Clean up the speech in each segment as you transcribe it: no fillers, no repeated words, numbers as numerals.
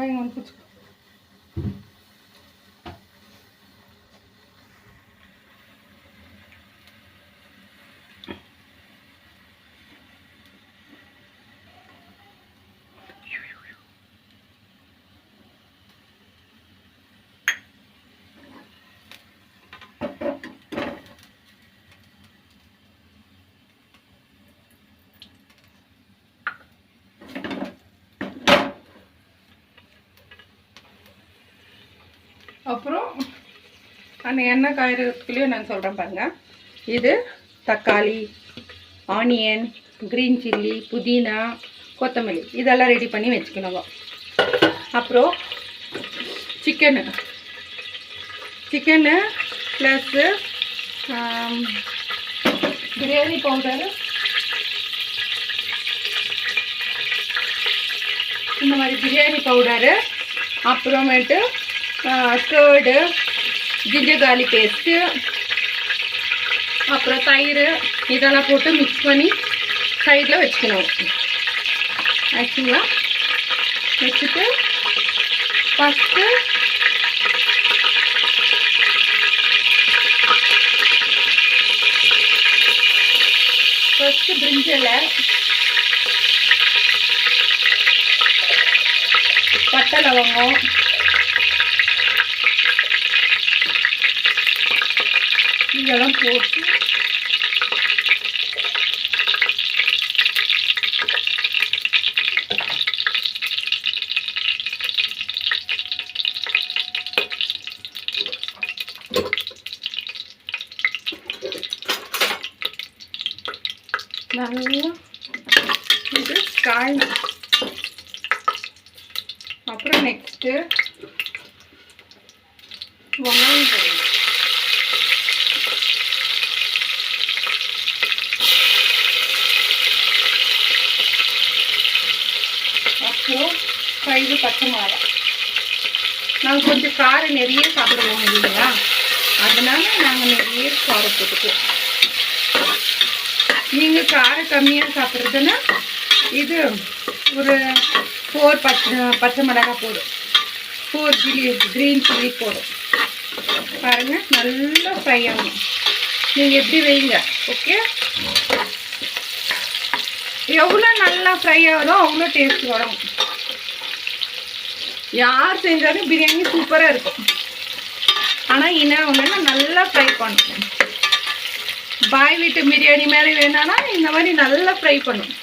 வாங்க வந்து பிடிச்சி. அப்புறம் அந்த எண்ணெய் காயறதுக்குள்ளேயே நான் சொல்கிறேன் பாருங்கள். இது தக்காளி, ஆனியன், க்ரீன் சில்லி, புதினா, கொத்தமல்லி இதெல்லாம் ரெடி பண்ணி வச்சுக்கணுங்க. அப்புறம் சிக்கனு ப்ளஸ்ஸு பிரியாணி பவுடரு, இந்த மாதிரி பிரியாணி பவுடரு, அப்புறமேட்டு கர்டு, ஜிஞ்சர் கார்லிக் பேஸ்ட்டு, அப்புறம் தயிர் இதெல்லாம் போட்டு மிக்ஸ் பண்ணி சைடில் வச்சுக்கணும். ஆச்சுங்களா? வச்சுட்டு ஃபஸ்ட்டு பிரிஞ்சல, பட்டை லவங்கம், இதெல்லாம் போட்டு நல்லா இது காய். அப்புறம் நெக்ஸ்ட்டு வெங்காயம் போடணும். அப்புறம் 5 பச்சை மிளகா. நாங்கள் கொஞ்சம் காரம் நிறைய சாப்பிடுவோம் இல்லைங்களா, அதனால நாங்கள் நிறைய காரம் போட்டுக்குவோம். நீங்கள் காரம் கம்மியாக சாப்பிட்றதுன்னா இது ஒரு 4 பச்சை மிளகா போடும், 4 க்ரீன் சில்லி போடும். பாருங்கள், நல்லா ஃப்ரை ஆகணும். நீங்கள் எப்படி வைங்க, ஓகே? எவ்வளோ நல்லா ஃப்ரை ஆகுதோ அவ்வளோ டேஸ்ட் வரும். யார் செஞ்சாலும் பிரியாணி சூப்பராக இருக்கும். ஆனால் என்ன ஒன்றுன்னா நல்லா ஃப்ரை பண்ணணும். பாய் வீட்டு பிரியாணி மாதிரி வேணான்னா இந்த மாதிரி நல்லா ஃப்ரை பண்ணும்.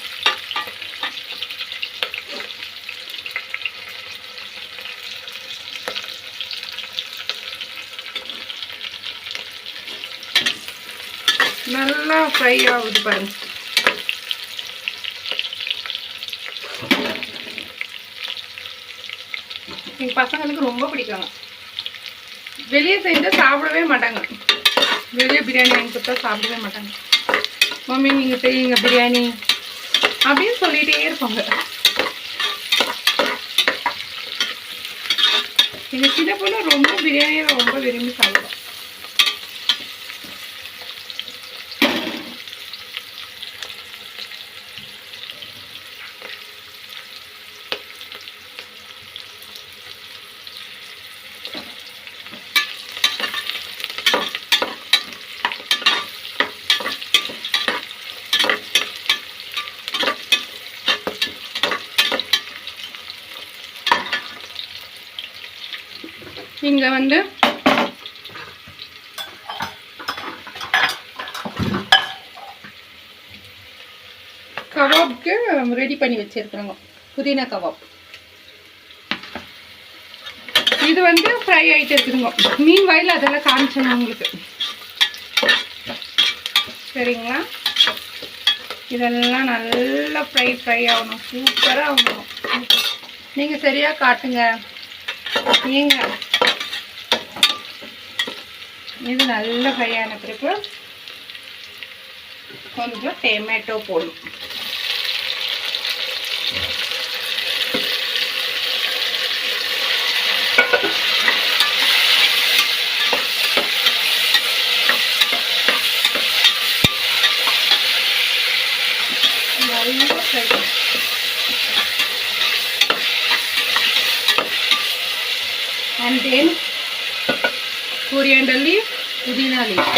நல்லா ஃப்ரை ஆகுது பாருங்க. எங்கள் பசங்களுக்கு ரொம்ப பிடிக்காங்க. வெளியே செஞ்சால் சாப்பிடவே மாட்டாங்க. வெளியே பிரியாணி வாங்கி கொடுத்தா சாப்பிடவே மாட்டாங்க. மம்மி நீங்கள் செய்யுங்க பிரியாணி அப்படின்னு சொல்லிகிட்டே இருப்பாங்க. எங்கள் சின்ன பொண்ணு ரொம்ப பிரியாணியை ரொம்ப விரும்பி சாப்பிடுவோம். இங்கே வந்து கபாப்க்கு ரெடி பண்ணி வச்சிருக்கிறோங்க. புதினா கபாப் இது வந்து ஃப்ரை ஆகிட்டு இருக்குதுங்க. மீன் வாயில் அதெல்லாம் காமிச்சேங்க உங்களுக்கு, சரிங்களா? இதெல்லாம் நல்லா ஃப்ரை ஆகணும், சூப்பராக ஆகணும். நீங்கள் சரியாக காட்டுங்க. ஏங்க இது நல்லா ஃப்ரை ஆன பிறகு கொஞ்சம் டொமேட்டோ போடணும். நல்லா ஃப்ரை coriander leaf, புதினா leaf.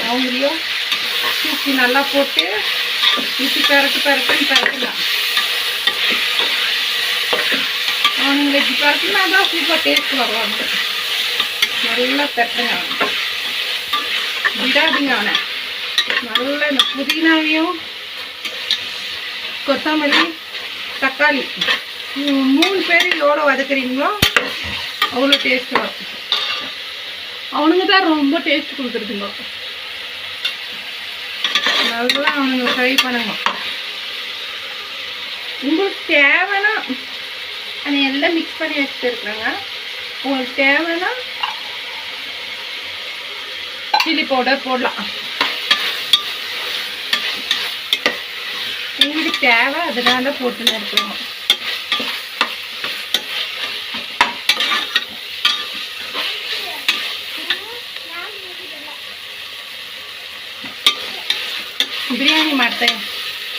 அவங்களையும் தூக்கி நல்லா போட்டு ஊற்றி பரட்டுலாம். அவனுங்களை இப்படி பரட்டுனா தான் சூப்பர் டேஸ்ட் வருவாங்க. நல்லா தட்டுங்க, விடாதீங்க அவனை. நல்லா இந்த புதினாவையும் கொத்தமல்லி தக்காளி 3 பேர் எவ்வளோ வதக்குறீங்களோ அவ்வளோ டேஸ்ட் வரும். அவனுங்க தான் ரொம்ப டேஸ்ட் கொடுத்துருக்குங்க. நல்லா அவனுங்க ஃப்ரை பண்ணுங்க. உங்களுக்கு தேவைன்னா அதை எல்லாம் மிக்ஸ் பண்ணி வச்சுட்டு இருக்கிறாங்க. உங்களுக்கு தேவைன்னா சில்லி பவுடர் போடலாம். எங்களுக்கு தேவை அதனால போட்டுன்னு இருக்கிறோம்.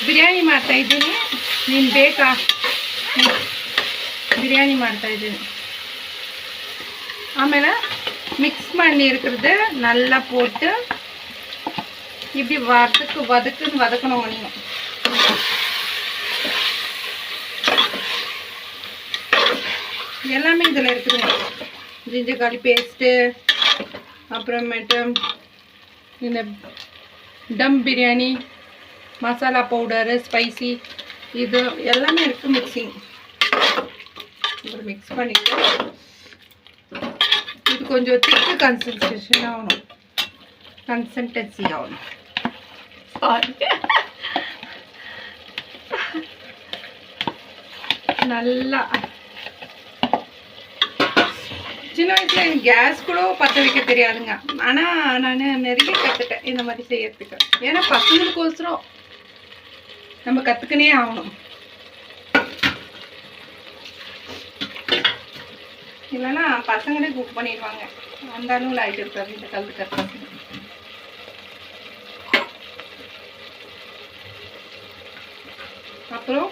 ಬಿರಿಯಾನಿ ಮಾಡ್ತಾ ಇದ್ದೀನಿ. ನೀನು ಬೇಕಾ? ಬಿರಿಯಾನಿ ಮಾಡ್ತಾ ಇದ್ದೀನಿ. ಆಮೇಲೆ மிக்ஸ் பண்ணி இருக்கிறது நல்லா போட்டு இப்படி வதக்கணும். நீங்கள் எல்லாமே இதில் இருக்குதுங்க. ஜிஞ்சர் கார்லிக் பேஸ்ட்டு, அப்புறமேட்டு இந்த டம் பிரியாணி மசாலா பவுடரு, ஸ்பைசி, இது எல்லாமே இருக்குது. மிக்சிங் அப்புறம் மிக்ஸ் பண்ணிவிட்டு இது கொஞ்சம் திக்கு கன்சிஸ்டன்சி ஆகணும். நல்லா சின்ன வயசில் எனக்கு கேஸ் கூட பற்ற வைக்க தெரியாதுங்க. ஆனால் நான் நிறைய கற்றுட்டேன் இந்த மாதிரி செய்யறதுக்கு. ஏன்னா பசங்களுக்கோசரம் நம்ம கற்றுக்கினே ஆகணும். இல்லைன்னா பசங்களே குக் பண்ணிடுவாங்க. அந்த அளவில் ஆகிட்டு இருக்காது இந்த கல்வி பசங்க. அப்புறம்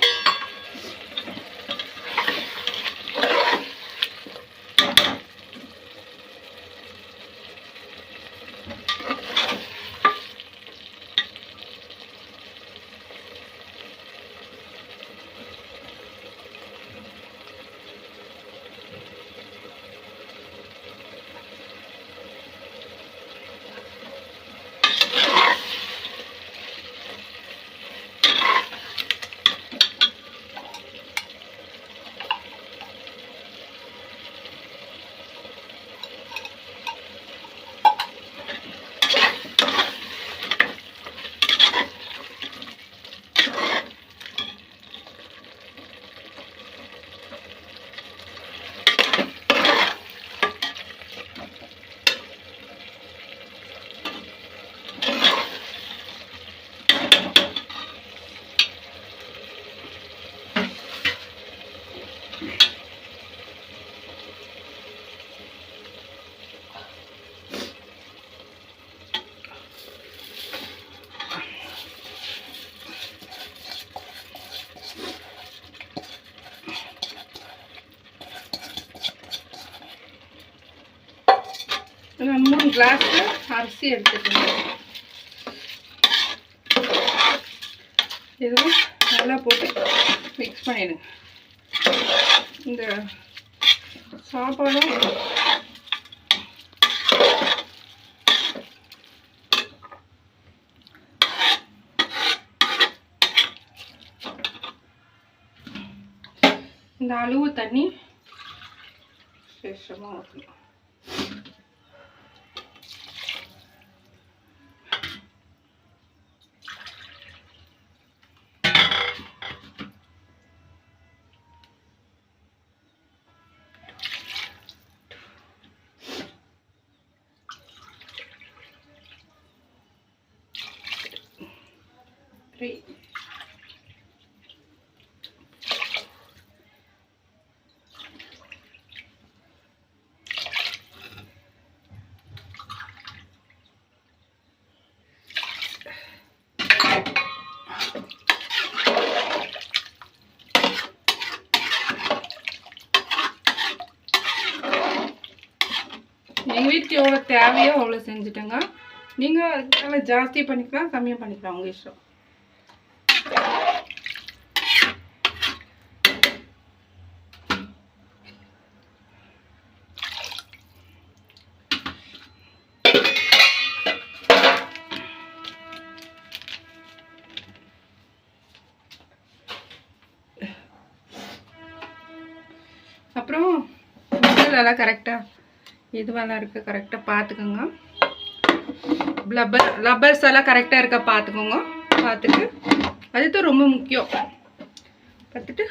நான் 3 கிளாஸ் அரிசி எடுத்துக்கணும். இதுவும் நல்லா போட்டு மிக்ஸ் பண்ணிடுங்க. இந்த சாப்பாடும் இந்த அளவு தண்ணி சேஷமாக ஊற்றணும். எங்கள் வீட்டுக்கு எவ்வளோ தேவையோ அவ்வளோ செஞ்சுட்டேங்க. நீங்கள் அதுக்காக ஜாஸ்தி பண்ணிக்கலாம், கம்மியாக பண்ணிக்கலாம், உங்கள் இஷ்டம். அப்புறம் இதெல்லாம் கரெக்டாக இதுவெல்லாம் இருக்குது, கரெக்டாக பார்த்துக்கோங்க. லப்பர்ஸ் எல்லாம் கரெக்டாக இருக்கா பார்த்துக்கோங்க. பார்த்துட்டு அதுதான் ரொம்ப முக்கியம். பார்த்துட்டு